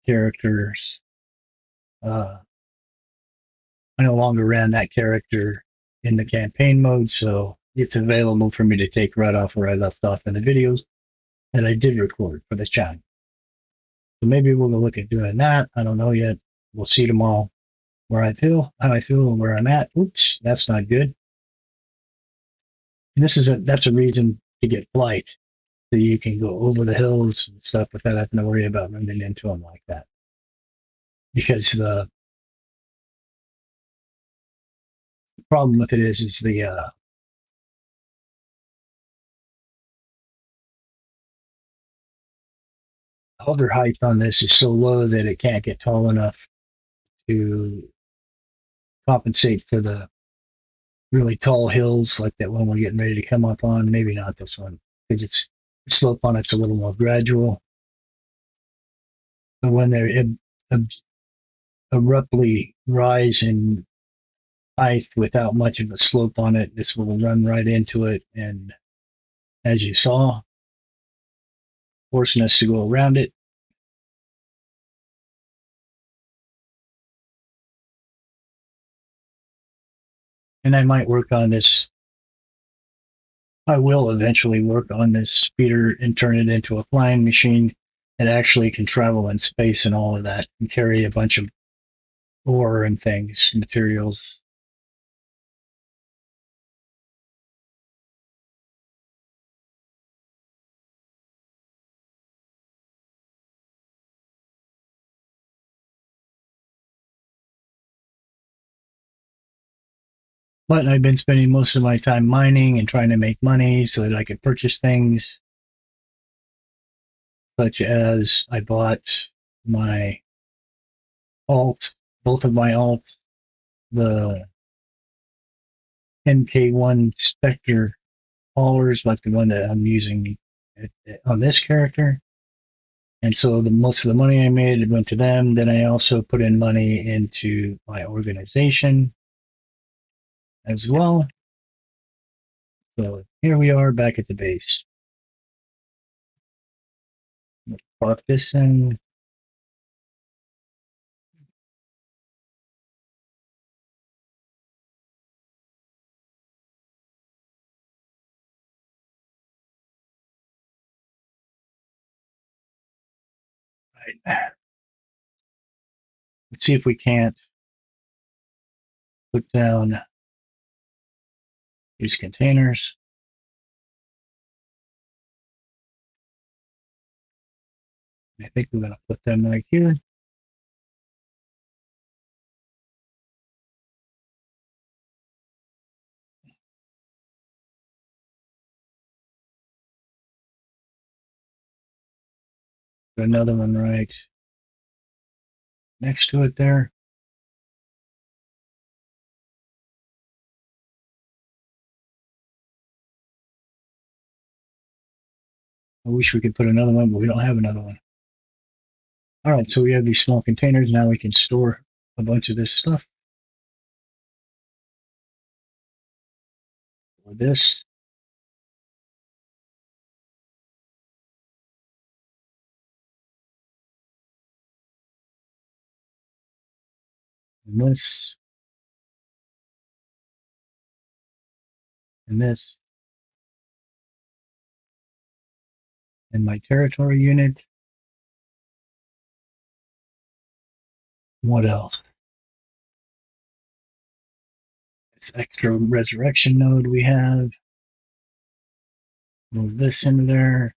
character's. Uh, I no longer ran that character in the campaign mode, so it's available for me to take right off where I left off in the videos that I did record for the channel. So maybe we'll look at doing that. I don't know yet. We'll see tomorrow where I feel, how I feel, and where I'm at. Oops, that's not good. And that's a reason to get flight, so you can go over the hills and stuff without having to worry about running into them like that. Because the problem with it is the hover height on this is so low that it can't get tall enough to compensate for the really tall hills like that one we're getting ready to come up on. Maybe not this one because the slope on it's a little more gradual. But when they abruptly rise in height without much of a slope on it, this will run right into it. And as you saw, forcing us to go around it. And I might work on this. I will eventually work on this speeder and turn it into a flying machine that actually can travel in space and all of that and carry a bunch of ore and things, materials. But I've been spending most of my time mining and trying to make money so that I could purchase things, such as I bought my alt, both of my alts, the MK1 Spectre haulers, like the one that I'm using on this character. And so the most of the money I made went to them. Then I also put in money into my organization as well. So here we are back at the base. Let's park this in. Right. Let's see if we can't put down these containers. I think we're going to put them right here. Put another one right next to it there. I wish we could put another one, but we don't have another one. All right, so we have these small containers. Now we can store a bunch of this stuff. Or this. And this. And this. And my territory unit. What else? This extra resurrection node we have. Move this into there.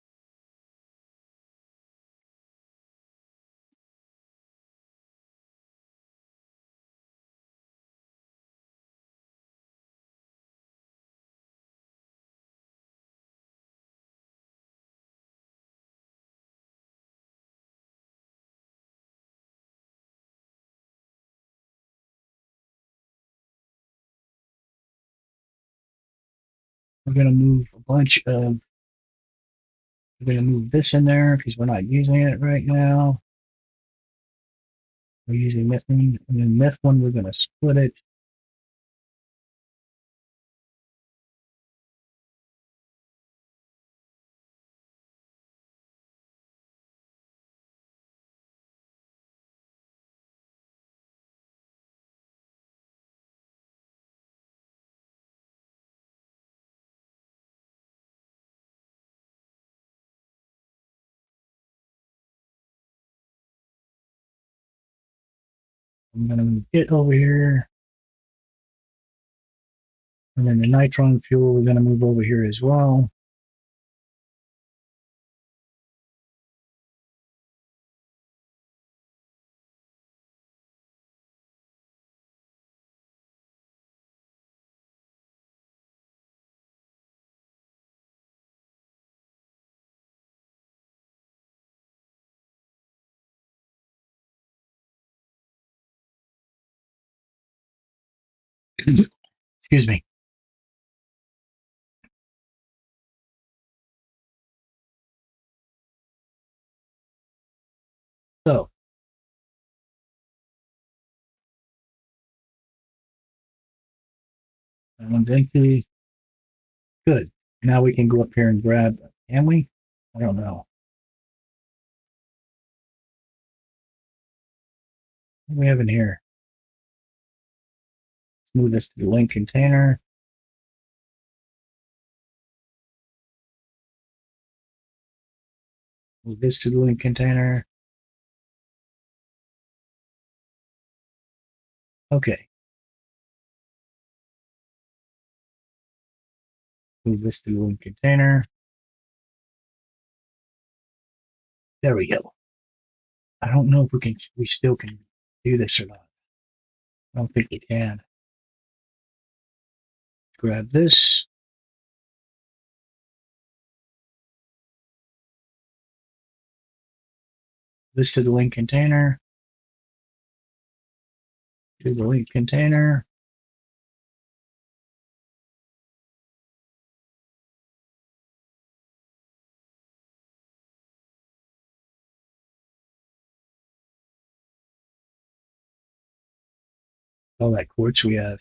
We're going to move a bunch of, we're going to move this in there because we're not using it right now. We're using this one, and then this one, we're going to split it. I'm going to move it over here. And then the nitron fuel, we're going to move over here as well. Excuse me. So, that one's empty. Good. Now we can go up here and grab, can we? I don't know. What do we have in here? Let's move this to the link container. Move this to the link container. Okay. Move this to the link container. There we go. I don't know if we still can do this or not. I don't think we can. Grab this. This to the link container. To the link container. All that quartz we have.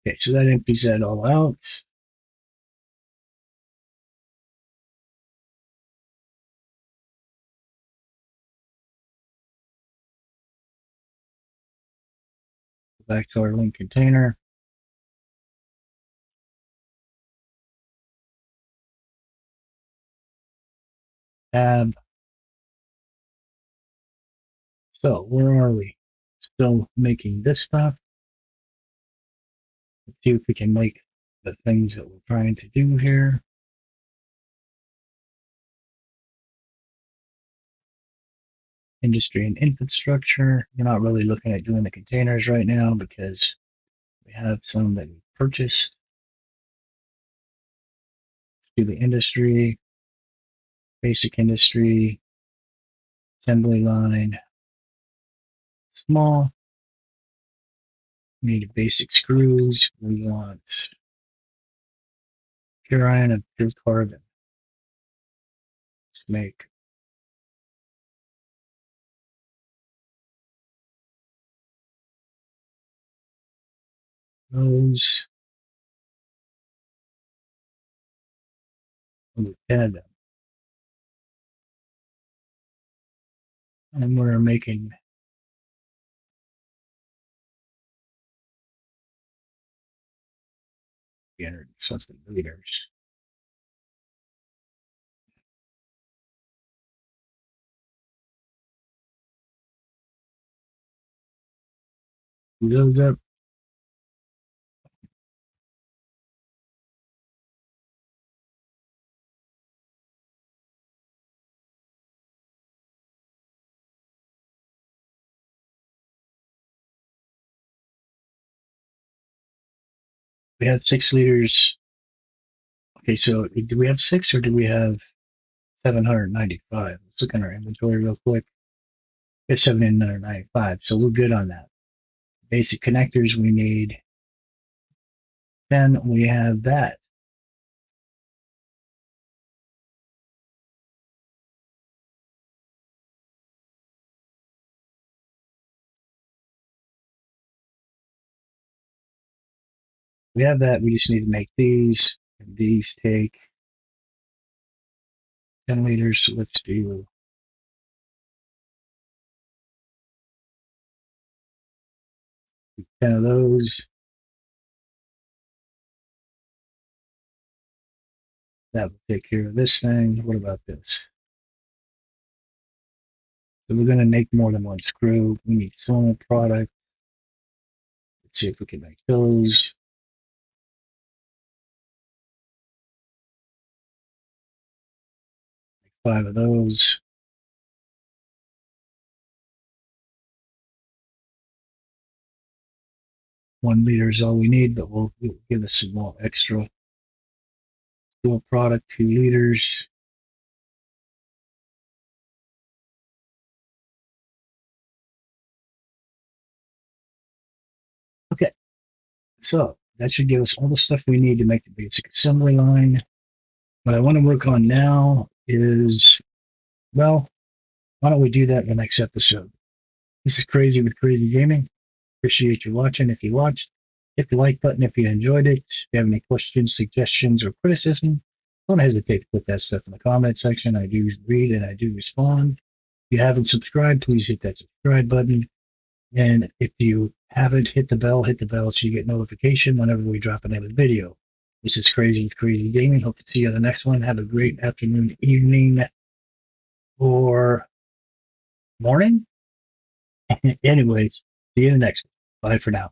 Okay, so that empties that all out. Back to our link container. Tab. So where are we? Still making this stuff. Let's see if we can make the things that we're trying to do here. industry and infrastructure. We're not really looking at doing the containers right now because we have some that we purchased. Let's do the industry, basic industry, assembly line, small. We need basic screws. We want pure iron and pure carbon. Let's make those. We'll 10 of them. And we're making 300 something liters. Those up. We have 6 liters. Okay, so do we have 6 or do we have 795? Let's look at our inventory real quick. It's 795, so we're good on that. Basic connectors, we need 10. We have that. We have that. We just need to make these. And these take 10 liters. So let's do 10 of those. That will take care of this thing. What about this? So we're going to make more than one screw. We need solar product. Let's see if we can make those. Make 5 of those. One liter is all we need, but we'll give us some more extra. Dual product, 2 liters. Okay, so that should give us all the stuff we need to make the basic assembly line. What I want to work on now is, well, why don't we do that in the next episode? This is Crazy with Crazy Gaming. Appreciate you watching. If you watched, hit the like button if you enjoyed it. If you have any questions, suggestions, or criticism, don't hesitate to put that stuff in the comment section. I do read and I do respond. If you haven't subscribed, please hit that subscribe button. And if you haven't, hit the bell so you get notification whenever we drop another video. This is Crazy with Crazy Gaming. Hope to see you on the next one. Have a great afternoon, evening, or morning. Anyways, see you in the next one. Bye for now.